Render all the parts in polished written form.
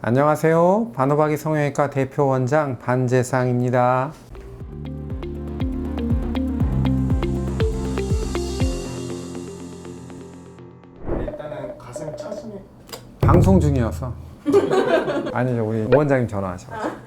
안녕하세요. 반호박이 성형외과 대표 원장 반재상입니다. 일단은 가슴 처짐이 방송 중이어서 아니죠, 우리 원장님 전화하셔서.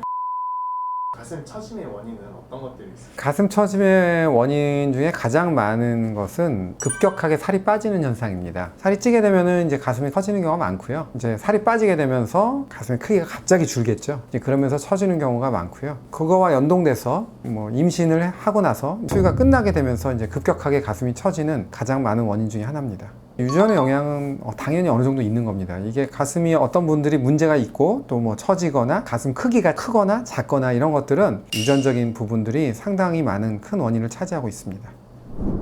가슴 처짐의 원인은 어떤 것들이 있어요? 가슴 처짐의 원인 중에 가장 많은 것은 급격하게 살이 빠지는 현상입니다. 살이 찌게 되면은 이제 가슴이 처지는 경우가 많고요. 이제 살이 빠지게 되면서 가슴의 크기가 갑자기 줄겠죠. 이제 그러면서 처지는 경우가 많고요. 그거와 연동돼서 임신을 하고 나서 수유가 끝나게 되면서 이제 급격하게 가슴이 처지는 가장 많은 원인 중에 하나입니다. 유전의 영향은 당연히 어느 정도 있는 겁니다. 이게 가슴이 어떤 분들이 문제가 있고 또 처지거나 가슴 크기가 크거나 작거나 이런 것들은 유전적인 부분들이 상당히 많은 큰 원인을 차지하고 있습니다.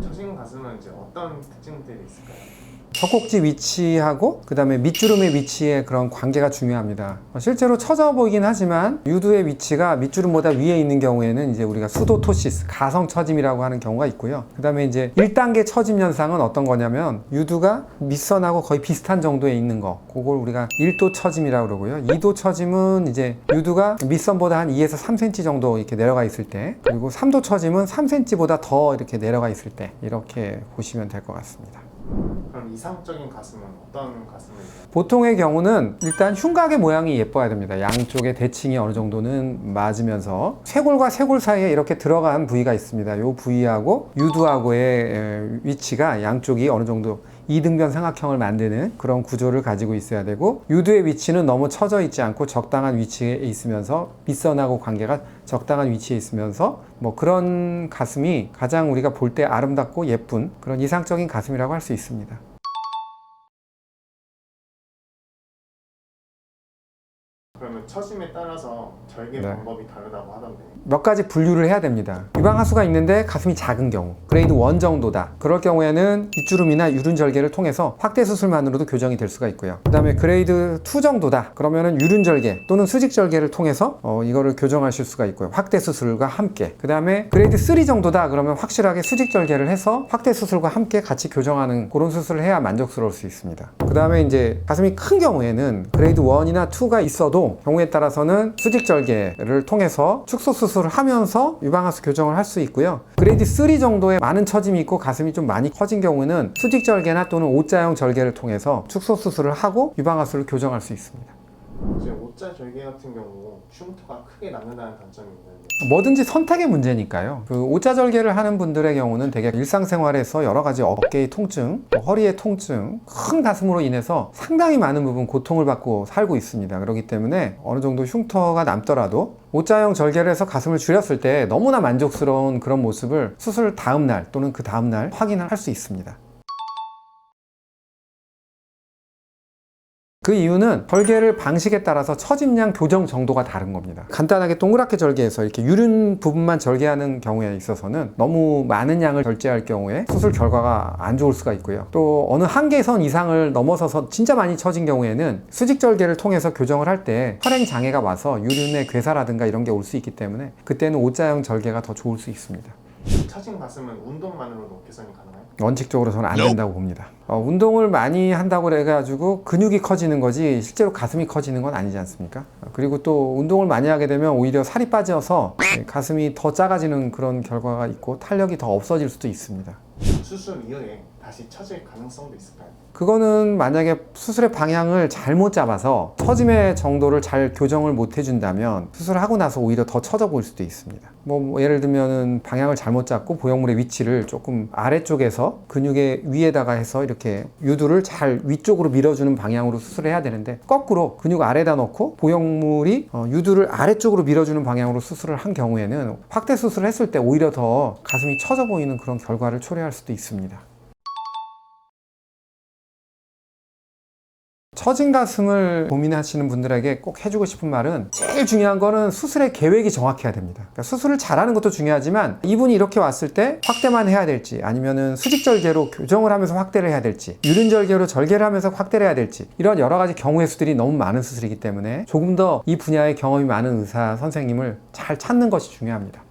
처진 가슴은 이제 어떤 특징들이 있을까요? 젖꼭지 위치하고 그 다음에 밑주름의 위치의 그런 관계가 중요합니다. 실제로 처져 보이긴 하지만 유두의 위치가 밑주름보다 위에 있는 경우에는 이제 우리가 수도토시스, 가성 처짐이라고 하는 경우가 있고요. 그 다음에 이제 1단계 처짐 현상은 어떤 거냐면 유두가 밑선하고 거의 비슷한 정도에 있는 거, 그걸 우리가 1도 처짐이라고 그러고요. 2도 처짐은 이제 유두가 밑선보다 한 2에서 3cm 정도 이렇게 내려가 있을 때, 그리고 3도 처짐은 3cm보다 더 이렇게 내려가 있을 때, 이렇게 보시면 될 것 같습니다. 그럼 이상적인 가슴은 어떤 가슴일까요? 보통의 경우는 일단 흉곽의 모양이 예뻐야 됩니다. 양쪽의 대칭이 어느 정도는 맞으면서 쇄골과 쇄골 사이에 이렇게 들어간 부위가 있습니다. 이 부위하고 유두하고의 위치가 양쪽이 어느 정도 이등변 삼각형을 만드는 그런 구조를 가지고 있어야 되고, 유두의 위치는 너무 처져 있지 않고 적당한 위치에 있으면서 밑선하고 관계가 적당한 위치에 있으면서 그런 가슴이 가장 우리가 볼 때 아름답고 예쁜 그런 이상적인 가슴이라고 할 수 있습니다. 그러면 처짐에 따라서 절개 네. 방법이 다르다고 하던데 몇 가지 분류를 해야 됩니다. 유방하수가 있는데 가슴이 작은 경우, 그레이드 1 정도다. 그럴 경우에는 빗주름이나 유륜 절개를 통해서 확대 수술만으로도 교정이 될 수가 있고요. 그 다음에 그레이드 2 정도다. 그러면은 유륜 절개 또는 수직 절개를 통해서 이거를 교정하실 수가 있고요. 확대 수술과 함께. 그 다음에 그레이드 3 정도다. 그러면 확실하게 수직 절개를 해서 확대 수술과 함께 같이 교정하는 그런 수술을 해야 만족스러울 수 있습니다. 그 다음에 이제 가슴이 큰 경우에는 그레이드 1이나 2가 있어도 경우에 따라서는 수직 절개를 통해서 축소 수술을 하면서 유방하수 교정을 할 수 있고요. 그레이드 3 정도의 많은 처짐이 있고 가슴이 좀 많이 커진 경우에는 수직 절개나 또는 O자형 절개를 통해서 축소 수술을 하고 유방하수를 교정할 수 있습니다. 이제 O자 절개 같은 경우 흉터가 크게 남는다는 단점이 있는데 뭐든지 선택의 문제니까요. 그 O자 절개를 하는 분들의 경우는 되게 일상생활에서 여러 가지 어깨의 통증, 허리의 통증, 큰 가슴으로 인해서 상당히 많은 부분 고통을 받고 살고 있습니다. 그렇기 때문에 어느 정도 흉터가 남더라도 O자형 절개를 해서 가슴을 줄였을 때 너무나 만족스러운 그런 모습을 수술 다음 날 또는 그 다음 날 확인을 할 수 있습니다. 그 이유는 절개를 방식에 따라서 처짐량 교정 정도가 다른 겁니다. 간단하게 동그랗게 절개해서 이렇게 유륜 부분만 절개하는 경우에 있어서는 너무 많은 양을 절제할 경우에 수술 결과가 안 좋을 수가 있고요. 또 어느 한계선 이상을 넘어서서 진짜 많이 처진 경우에는 수직 절개를 통해서 교정을 할 때 혈행 장애가 와서 유륜의 괴사라든가 이런 게 올 수 있기 때문에 그때는 O자형 절개가 더 좋을 수 있습니다. 처진 가슴은 운동만으로도 개선이 가능해요? 원칙적으로 저는 안 된다고 봅니다. 운동을 많이 한다고 해가지고 근육이 커지는 거지 실제로 가슴이 커지는 건 아니지 않습니까? 그리고 또 운동을 많이 하게 되면 오히려 살이 빠져서 가슴이 더 작아지는 그런 결과가 있고 탄력이 더 없어질 수도 있습니다. 수술 이후에 다시 처질 가능성도 있을까요? 그거는 만약에 수술의 방향을 잘못 잡아서 처짐의 정도를 잘 교정을 못 해준다면 수술을 하고 나서 오히려 더 처져 보일 수도 있습니다. 예를 들면은 방향을 잘못 잡고 보형물의 위치를 조금 아래쪽에서 근육의 위에다가 해서 이렇게 유두를 잘 위쪽으로 밀어주는 방향으로 수술을 해야 되는데 거꾸로 근육 아래다 놓고 보형물이 유두를 아래쪽으로 밀어주는 방향으로 수술을 한 경우에는 확대 수술을 했을 때 오히려 더 가슴이 처져 보이는 그런 결과를 초래할 수도 있습니다. 처진 가슴을 고민하시는 분들에게 꼭 해주고 싶은 말은 제일 중요한 거는 수술의 계획이 정확해야 됩니다. 그러니까 수술을 잘하는 것도 중요하지만 이분이 이렇게 왔을 때 확대만 해야 될지 아니면은 수직절개로 교정을 하면서 확대를 해야 될지 유륜절개로 절개를 하면서 확대를 해야 될지 이런 여러 가지 경우의 수들이 너무 많은 수술이기 때문에 조금 더 이 분야의 경험이 많은 의사 선생님을 잘 찾는 것이 중요합니다.